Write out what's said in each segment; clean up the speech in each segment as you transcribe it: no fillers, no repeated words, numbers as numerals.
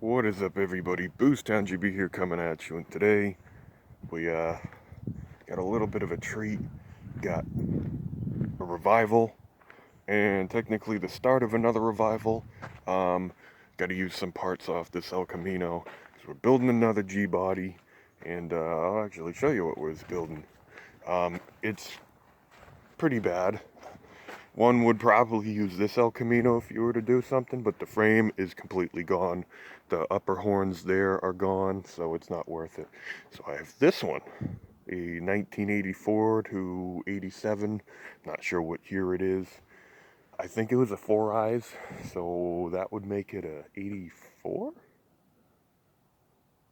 What is up, everybody? Boost Town GB here, coming at you, and today we got a little bit of a treat. Got a revival, and technically the start of another revival. Got to use some parts off this El Camino because we're building another G body, and I'll actually show you what we're building. It's pretty bad. One would probably use this El Camino if you were to do something, but the frame is completely gone. The upper horns there are gone, so it's not worth it. So I have this one, a 1984 to 87, not sure what year it is. I think it was a 4 eyes, so that would make it a 84?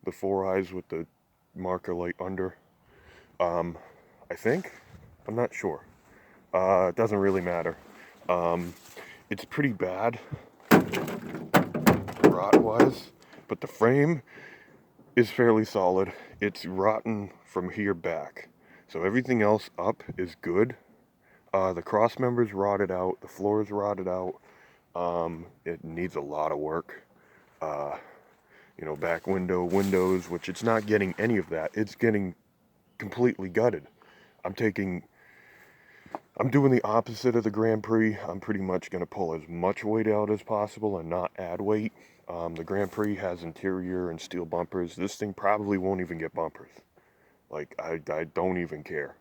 The 4 eyes with the marker light under. I think? I'm not sure. It doesn't really matter. It's pretty bad rot-wise, but the frame is fairly solid. It's rotten from here back, so everything else up is good. The cross members rotted out, the floor is rotted out. It needs a lot of work. Back windows, which it's not getting any of that. It's getting completely gutted. I'm doing the opposite of the Grand Prix. I'm pretty much going to pull as much weight out as possible and not add weight. The Grand Prix has interior and steel bumpers. This thing probably won't even get bumpers. Like, I don't even care.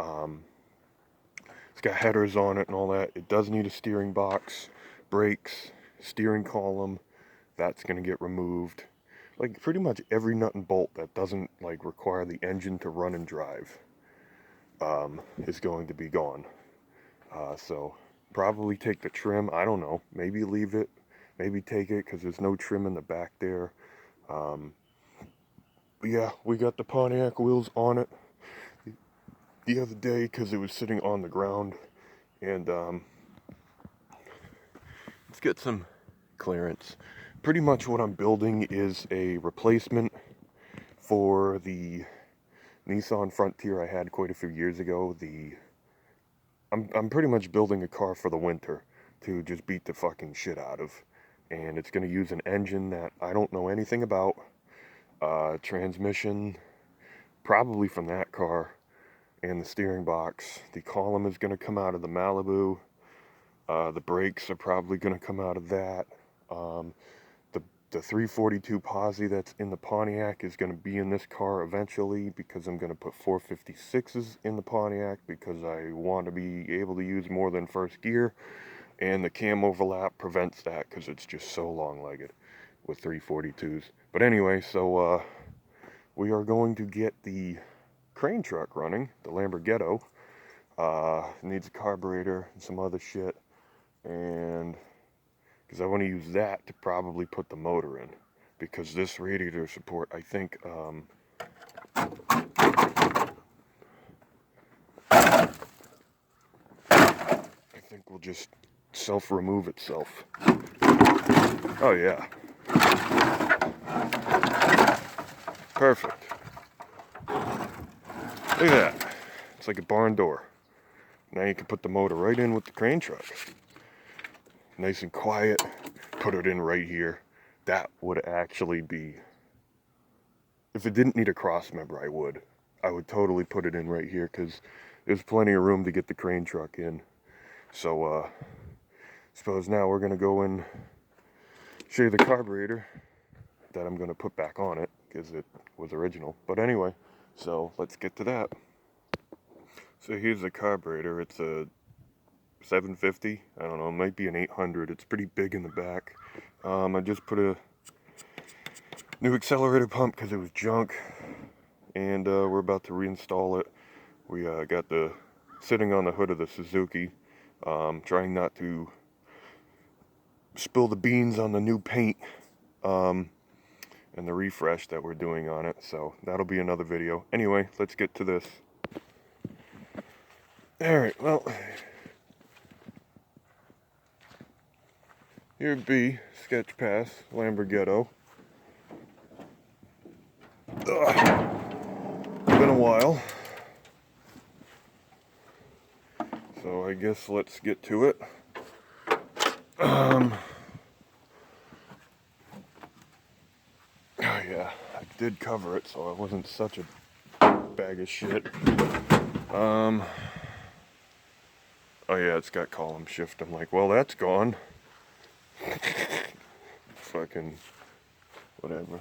It's got headers on it and all that. It does need a steering box, brakes, steering column. That's going to get removed. Like, pretty much every nut and bolt that doesn't, require the engine to run and drive is going to be gone. So probably take the trim. I don't know. Maybe leave it. Maybe take it because there's no trim in the back there. But yeah, we got the Pontiac wheels on it the other day because it was sitting on the ground. And let's get some clearance. Pretty much what I'm building is a replacement for the Nissan Frontier I had quite a few years ago. I'm pretty much building a car for the winter to just beat the fucking shit out of. And it's going to use an engine that I don't know anything about. Transmission, probably from that car. And the steering box. The column is going to come out of the Malibu. The brakes are probably going to come out of that. The 342 posi that's in the Pontiac is going to be in this car eventually because I'm going to put 456s in the Pontiac because I want to be able to use more than first gear, and the cam overlap prevents that because it's just so long-legged with 342s. But anyway, so we are going to get the crane truck running, the Lamborghetto. Needs a carburetor and some other shit, and because I want to use that to probably put the motor in, because this radiator support, I think, will just self-remove itself. Oh yeah. Perfect. Look at that. It's like a barn door. Now you can put the motor right in with the crane truck. Nice and quiet. Put it in right here. That would actually be, if it didn't need a cross member, I would totally put it in right here because there's plenty of room to get the crane truck in. So suppose now we're going to go and show you the carburetor that I'm going to put back on it because it was original. But anyway, so let's get to that. So here's the carburetor. It's a 750, I don't know, it might be an 800. It's pretty big in the back. I just put a new accelerator pump because it was junk, and we're about to reinstall it. We got sitting on the hood of the Suzuki, trying not to spill the beans on the new paint and the refresh that we're doing on it, so that'll be another video. Anyway, let's get to this. Alright, well, here'd be Sketch Pass Lamborghetto. Been a while, so I guess let's get to it. yeah, I did cover it, so I wasn't such a bag of shit. Oh yeah, it's got column shift. I'm like, well, that's gone. Fucking whatever.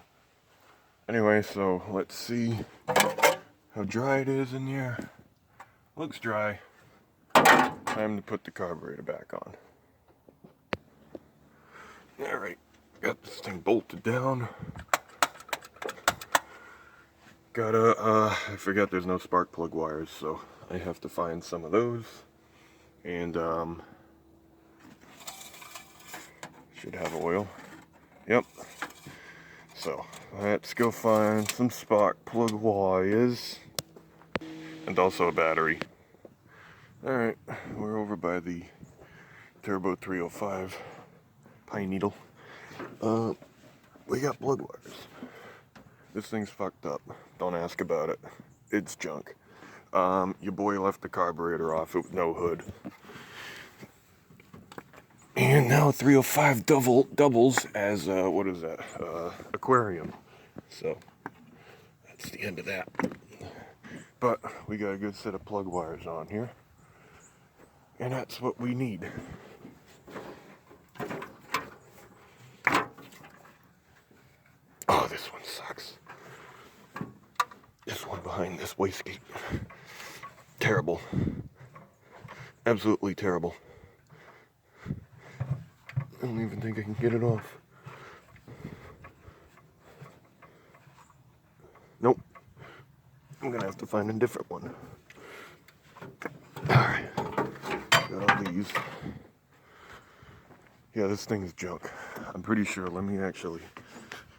Anyway, so let's see how dry it is in here. Looks dry. Time to put the carburetor back on. Alright, got this thing bolted down. Gotta, I forgot there's no spark plug wires, so I have to find some of those. And, should have oil. Yep. So, let's go find some spark plug wires. And also a battery. Alright, we're over by the Turbo 305 Pine Needle. We got plug wires. This thing's fucked up. Don't ask about it. It's junk. Your boy left the carburetor off with no hood. And now 305 doubles as, what is that? Aquarium. So, that's the end of that. But we got a good set of plug wires on here. And that's what we need. Oh, this one sucks. This one behind this wastegate. Terrible. Absolutely terrible. I don't even think I can get it off. Nope. I'm gonna have to find a different one. Alright. Got all these. Yeah, this thing is junk. I'm pretty sure. Let me actually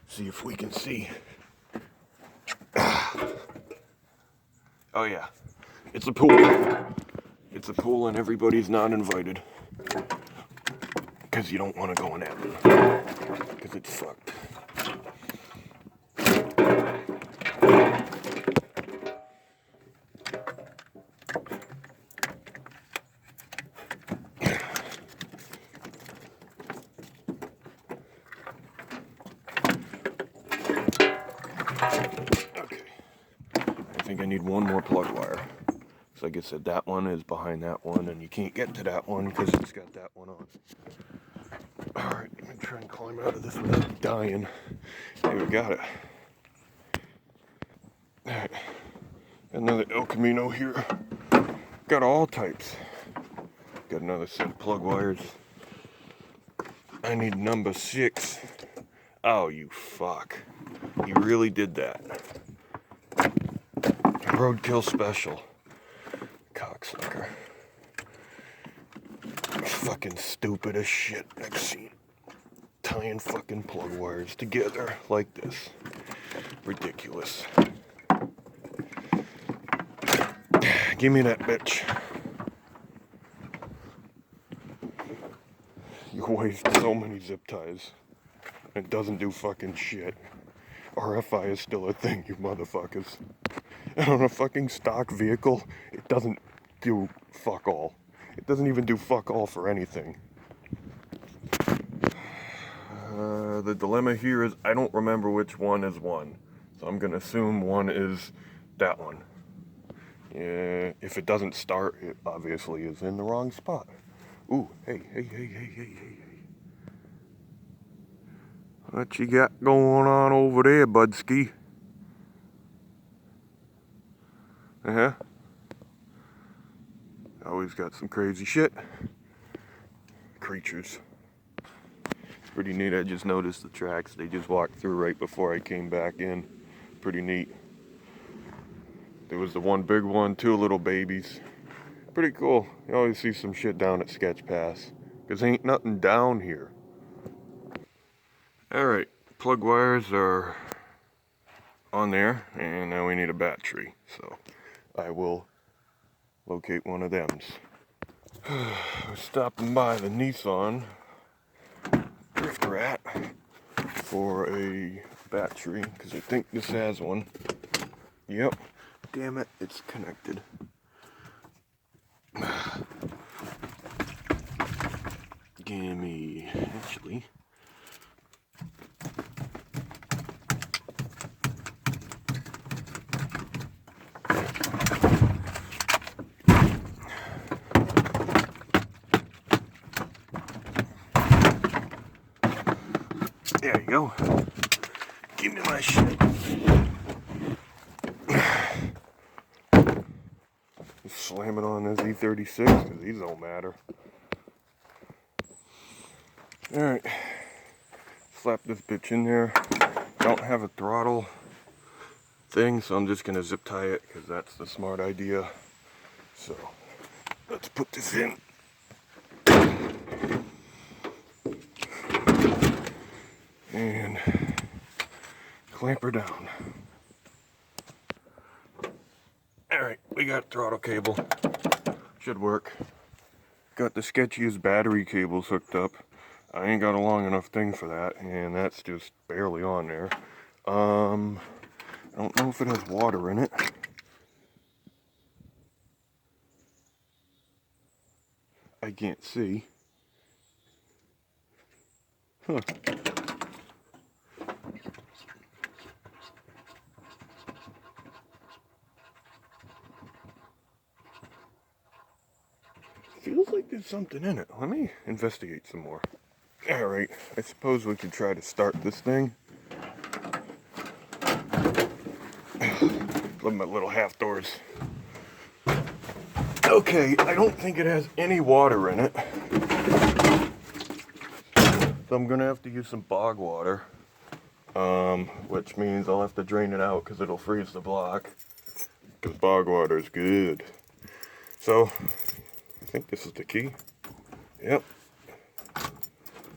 see if we can see. Oh yeah. It's a pool. It's a pool and everybody's not invited. Because you don't want to go in that one. Because it's fucked. Okay. I think I need one more plug wire. So like I said, that one is behind that one, and you can't get to that one because it's got that one on. Alright, I'm gonna try and climb out of this without dying. Hey, we got it. Alright. Another El Camino here. Got all types. Got another set of plug wires. I need number 6. Oh, you fuck. You really did that. Roadkill special. Cocksucker. Fucking stupid as shit I've seen. Tying fucking plug wires together like this. Ridiculous. Give me that bitch. You waste so many zip ties. It doesn't do fucking shit. RFI is still a thing, you motherfuckers. And on a fucking stock vehicle, it doesn't do fuck all. It doesn't even do fuck all for anything. The dilemma here is I don't remember which one is one. So I'm gonna assume one is that one. Yeah, if it doesn't start, it obviously is in the wrong spot. Ooh, hey. What you got going on over there, Budski? Uh-huh. Always got some crazy shit. Creatures. It's pretty neat. I just noticed the tracks. They just walked through right before I came back in. Pretty neat. There was the one big one, 2 little babies. Pretty cool. You always see some shit down at Sketch Pass. Because ain't nothing down here. Alright, plug wires are on there, and now we need a battery. So I will locate one of them. We're stopping by the Nissan Drift Rat for a battery, because I think this has one. Yep. Damn it, it's connected. Gimme, actually. There you go. Give me my shit. Just slam it on this E36 because these don't matter. Alright. Slap this bitch in there. Don't have a throttle thing, so I'm just going to zip tie it because that's the smart idea. So, let's put this in. And clamp her down. Alright, we got throttle cable. Should work. Got the sketchiest battery cables hooked up. I ain't got a long enough thing for that, and that's just barely on there. I don't know if it has water in it. I can't see. Huh. Feels like there's something in it. Let me investigate some more. Alright, I suppose we could try to start this thing. Love my little half doors. Okay, I don't think it has any water in it. So I'm gonna have to use some bog water. Which means I'll have to drain it out because it'll freeze the block. Because bog water is good. So, I think this is the key. Yep.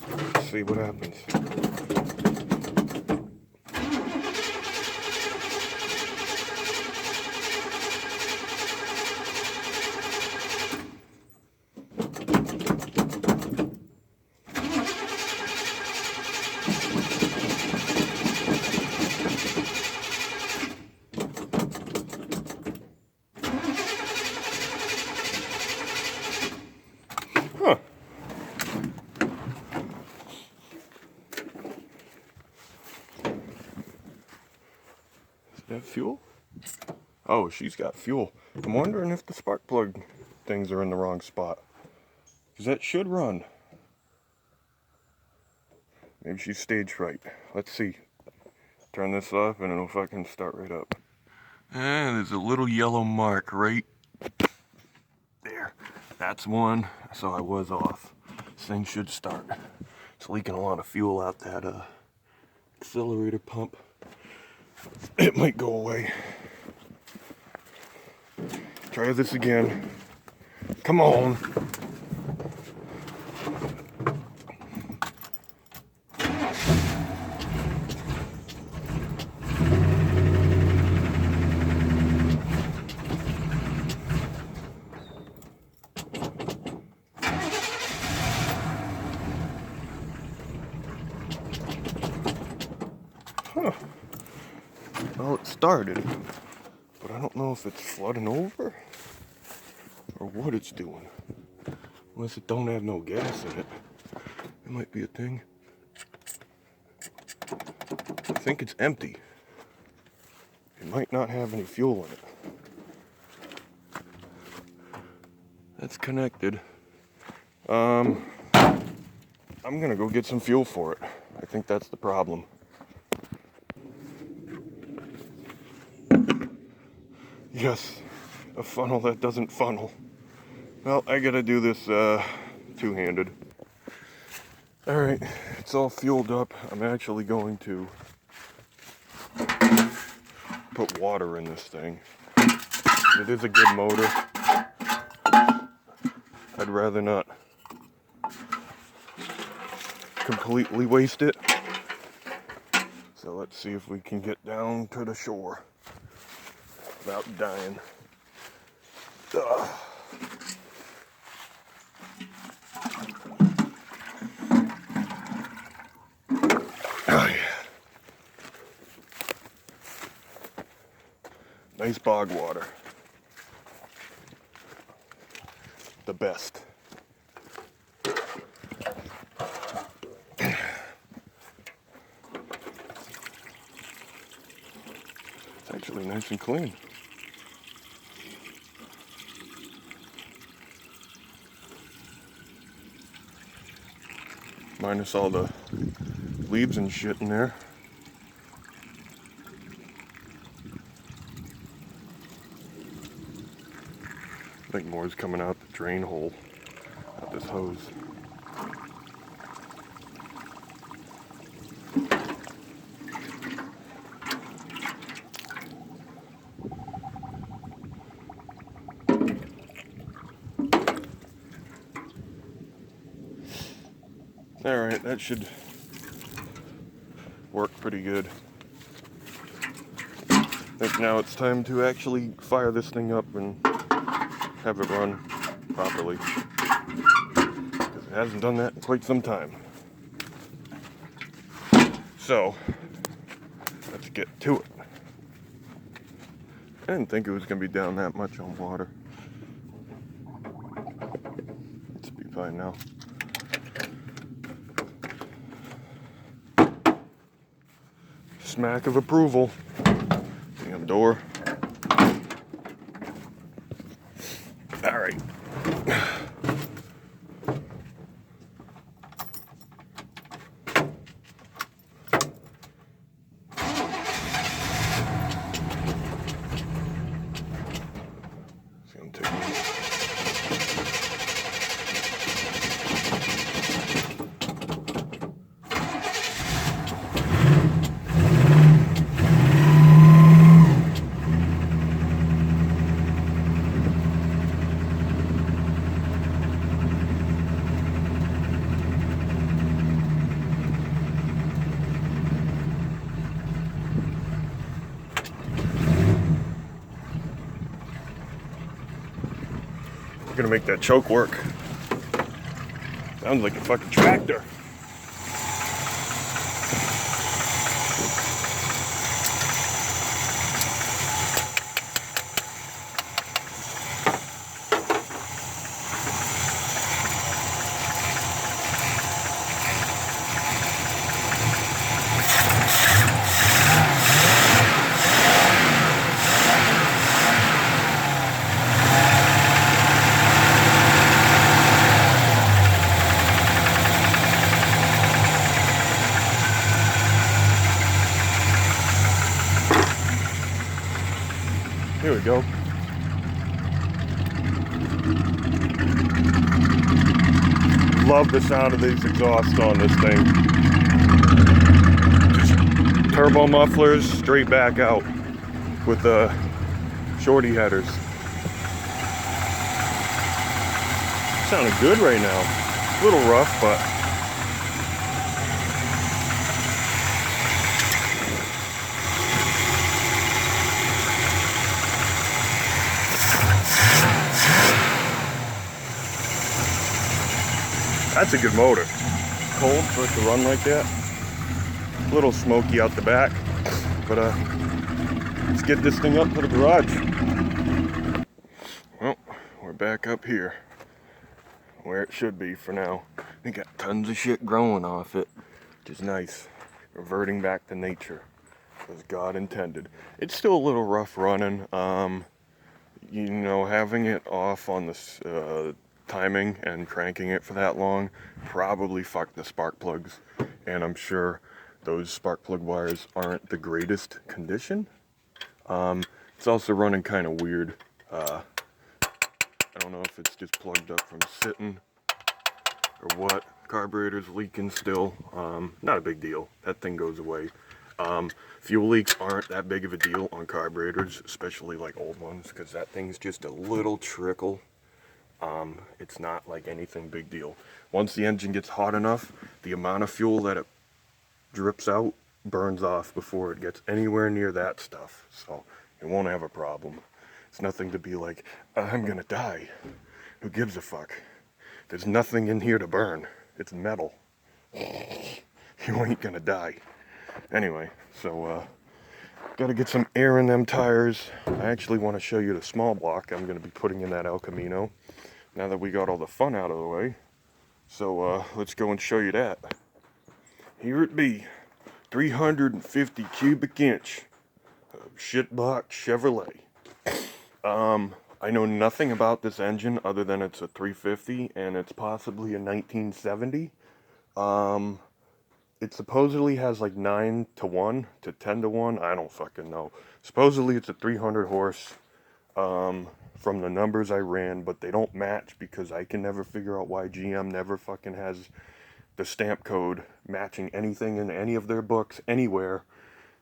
Let's see what happens. Huh. Is that fuel? Oh, she's got fuel. I'm wondering if the spark plug things are in the wrong spot. Because that should run. Maybe she's staged right. Let's see. Turn this off and it'll fucking start right up. And there's a little yellow mark right there. That's one, so I was off. This thing should start. It's leaking a lot of fuel out that accelerator pump. It might go away. Try this again. Come on. Huh. Well, it started, but I don't know if it's flooding over or what it's doing. Unless it don't have no gas in it. It might be a thing. I think it's empty. It might not have any fuel in it. That's connected. I'm gonna go get some fuel for it. I think that's the problem. Yes, a funnel that doesn't funnel. Well, I gotta do this two-handed. Alright, it's all fueled up. I'm actually going to put water in this thing. It is a good motor. I'd rather not completely waste it. So let's see if we can get down to the shore without dying. Ugh. Oh yeah. Nice bog water. The best. It's actually nice and clean. minus all the leaves and shit in there. I think more's coming out the drain hole, out this hose. Alright, that should work pretty good. I think now it's time to actually fire this thing up and have it run properly, because it hasn't done that in quite some time. So, let's get to it. I didn't think it was going to be down that much on water. It's be fine now. Smack of approval. Damn door. Alright. It's gonna take me. Gonna make that choke work. Sounds like a fucking tractor. Here we go. Love the sound of these exhausts on this thing. Just turbo mufflers straight back out with the shorty headers. Sounding good right now. A little rough, but that's a good motor. Cold for it to run like that. A little smoky out the back, but let's get this thing up to the garage. Well, we're back up here, where it should be for now. We got tons of shit growing off it, which is nice. Reverting back to nature, as God intended. It's still a little rough running. You know, having it off on this timing and cranking it for that long probably fucked the spark plugs, and I'm sure those spark plug wires aren't the greatest condition. It's also running kind of weird. I don't know if it's just plugged up from sitting or what. Carburetor's leaking still. Not a big deal. That thing goes away. Fuel leaks aren't that big of a deal on carburetors, especially like old ones, because that thing's just a little trickle. It's not like anything big deal. Once the engine gets hot enough, the amount of fuel that it drips out burns off before it gets anywhere near that stuff. So it won't have a problem. It's nothing to be like, I'm gonna die. Who gives a fuck? There's nothing in here to burn. It's metal. You ain't gonna die. Anyway, so gotta get some air in them tires. I actually want to show you the small block I'm gonna be putting in that El Camino, now that we got all the fun out of the way. So let's go and show you that. Here it be, 350 cubic inch shitbox Chevrolet. I know nothing about this engine other than it's a 350 and it's possibly a 1970. It supposedly has like 9 to 1 to 10 to 1. I don't fucking know. Supposedly it's a 300 horse from the numbers I ran, but they don't match because I can never figure out why GM never fucking has the stamp code matching anything in any of their books anywhere.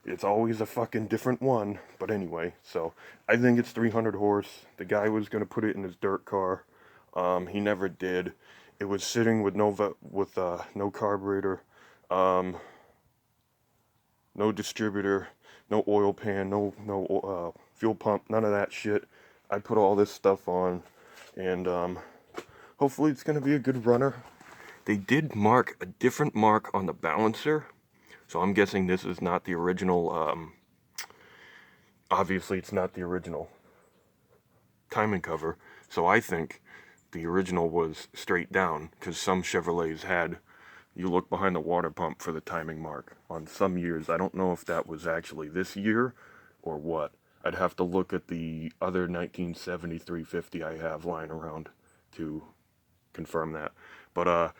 It's always a fucking different one. But anyway, so I think it's 300 horse. The guy was going to put it in his dirt car. He never did. It was sitting with no carburetor, um, no distributor, no oil pan, no fuel pump, none of that shit. I put all this stuff on, and hopefully it's going to be a good runner. They did mark a different mark on the balancer, so I'm guessing this is not the original. Obviously, it's not the original timing cover, so I think the original was straight down, because some Chevrolets had, you look behind the water pump for the timing mark on some years. I don't know if that was actually this year or what. I'd have to look at the other 1970 350 I have lying around to confirm that. But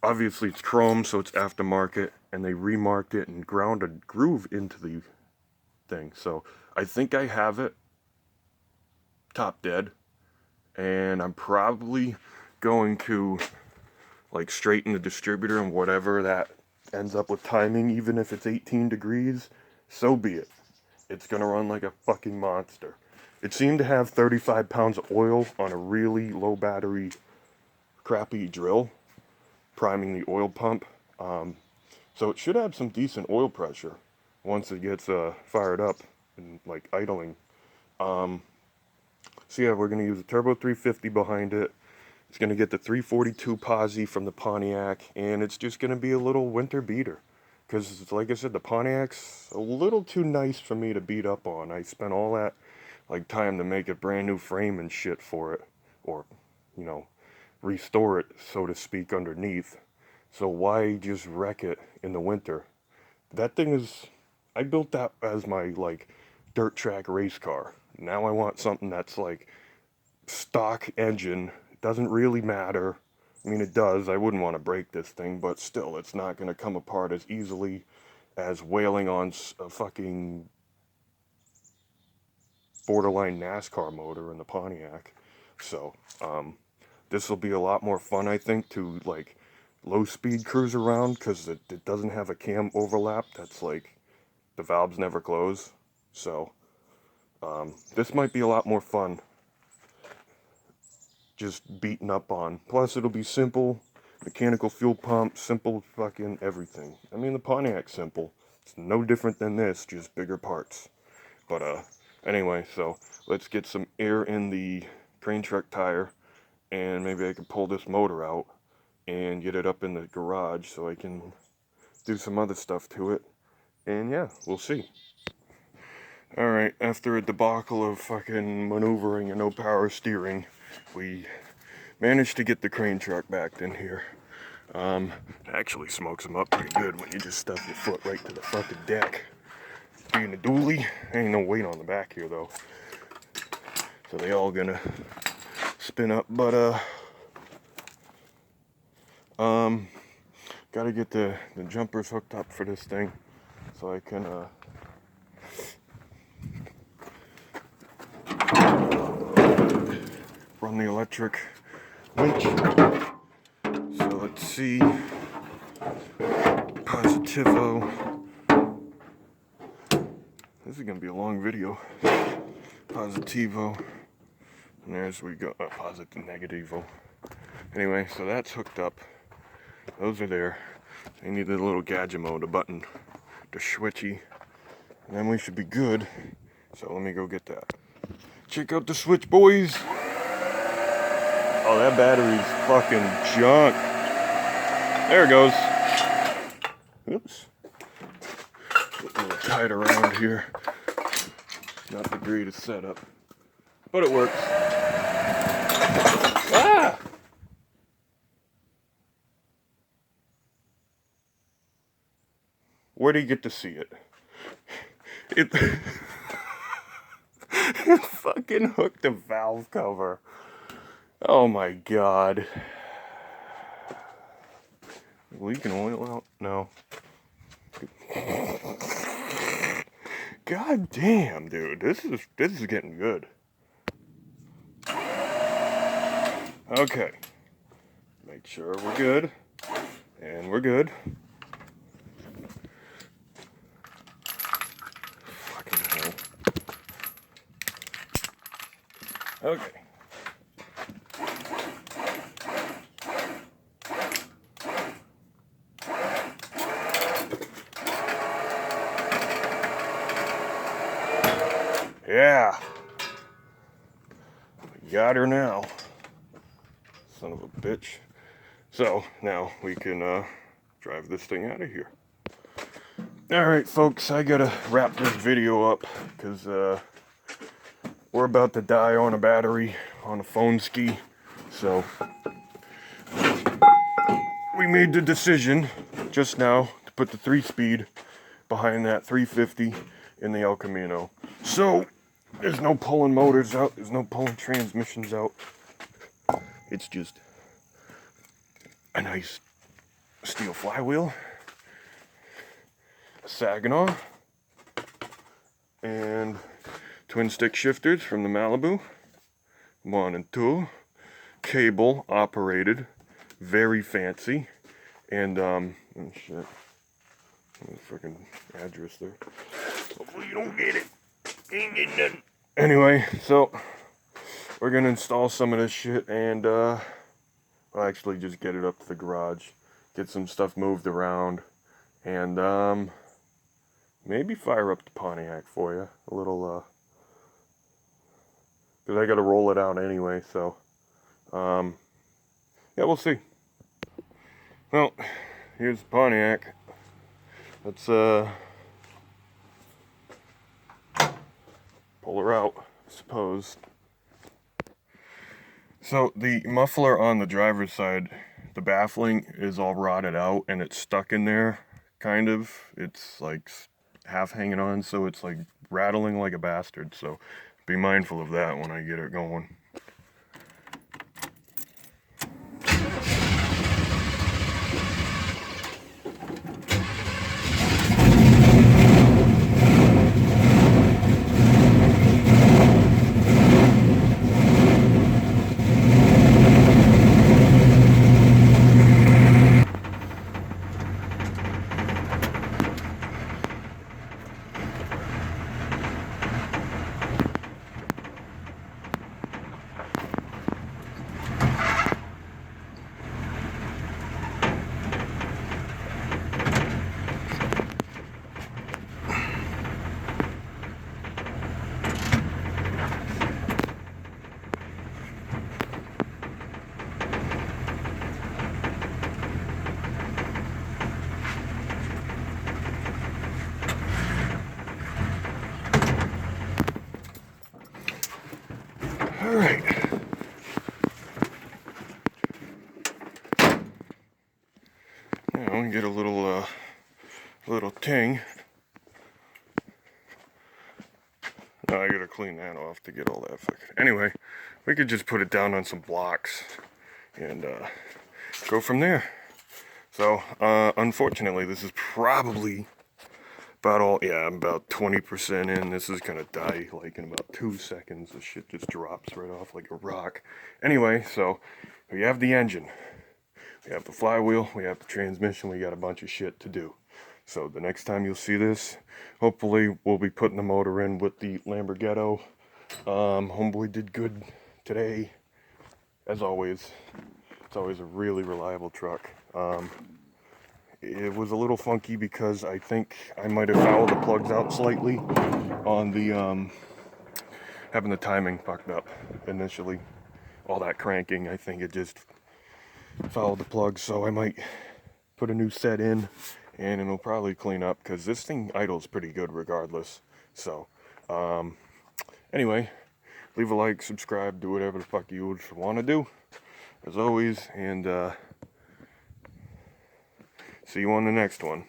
obviously it's chrome, so it's aftermarket, and they remarked it and ground a groove into the thing. So I think I have it top dead, and I'm probably going to like straighten the distributor, and whatever that ends up with timing, even if it's 18 degrees, so be it. It's gonna run like a fucking monster. It seemed to have 35 pounds of oil on a really low battery, crappy drill, priming the oil pump. So it should have some decent oil pressure once it gets fired up and like idling. So yeah, we're gonna use a turbo 350 behind it. It's going to get the 342 posi from the Pontiac, and it's just going to be a little winter beater. Because, like I said, the Pontiac's a little too nice for me to beat up on. I spent all that like time to make a brand new frame and shit for it. Or, you know, restore it, so to speak, underneath. So why just wreck it in the winter? That thing is... I built that as my, like, dirt track race car. Now I want something that's, like, stock engine. Doesn't really matter. I mean, it does. I wouldn't want to break this thing, but still, it's not going to come apart as easily as wailing on a fucking borderline NASCAR motor in the Pontiac. So, this will be a lot more fun, I think, to, like, low-speed cruise around, because it doesn't have a cam overlap that's, like, the valves never close. So, this might be a lot more fun just beaten up on. Plus, it'll be simple, mechanical fuel pump, simple fucking everything. I mean, the Pontiac's simple. It's no different than this, just bigger parts. But, anyway, so let's get some air in the crane truck tire, and maybe I can pull this motor out and get it up in the garage so I can do some other stuff to it. And yeah, we'll see. Alright, after a debacle of fucking maneuvering and no power steering, we managed to get the crane truck back in here. It actually smokes them up pretty good when you just stuff your foot right to the fucking deck. Being a dually, ain't no weight on the back here though. So they all gonna spin up, but gotta get the jumpers hooked up for this thing so I can run the electric winch. So let's see. Positivo. This is gonna be a long video. Positivo. And there's we go. Positive, negativo. Anyway, so that's hooked up. Those are there. I need the little gadget mode, the button, the switchy. And then we should be good. So let me go get that. Check out the switch, boys. Oh, that battery's fucking junk. There it goes. Oops. A little tight around here. Not the greatest setup, but it works. Ah! Where do you get to see it? It fucking hooked the valve cover. Oh my god. Leaking oil out? No. God damn, dude. This is getting good. Okay. Make sure we're good. And we're good. Fucking hell. Okay. Yeah. We got her now. Son of a bitch. So, now we can drive this thing out of here. Alright, folks, I gotta wrap this video up because we're about to die on a battery on a phone ski. So, we made the decision just now to put the 3-speed behind that 350 in the El Camino. So, there's no pulling motors out, there's no pulling transmissions out. It's just a nice steel flywheel, a Saginaw, and twin stick shifters from the Malibu, 1 and 2, cable operated, very fancy, and oh shit, freaking address there. Hopefully you don't get it. Ain't getting nothing. Anyway, so we're gonna install some of this shit and I'll actually just get it up to the garage, get some stuff moved around, and maybe fire up the Pontiac for you a little, because I gotta roll it out anyway. So yeah, we'll see. Well, here's the Pontiac. Let's pull her out, I suppose. So the muffler on the driver's side, the baffling is all rotted out and it's stuck in there, kind of. It's like half hanging on, so it's like rattling like a bastard. So be mindful of that when I get it going. Alright. Now we get a little ting. Now I gotta clean that off to get all that fucking... Anyway, we could just put it down on some blocks and go from there. So, unfortunately, this is probably about all... Yeah, I'm about 20% in. This is gonna die like in about 2 seconds. This shit just drops right off like a rock. Anyway, so we have the engine. We have the flywheel, we have the transmission, we got a bunch of shit to do. So the next time you'll see this, hopefully we'll be putting the motor in with the Lamborghetto. Homeboy did good today, as always. It's always a really reliable truck. It was a little funky because I think I might have fouled the plugs out slightly on the, having the timing fucked up initially. All that cranking, I think it just fouled the plugs, so I might put a new set in and it'll probably clean up because this thing idles pretty good regardless. So anyway, leave a like, subscribe, do whatever the fuck you would want to do as always, and see you on the next one.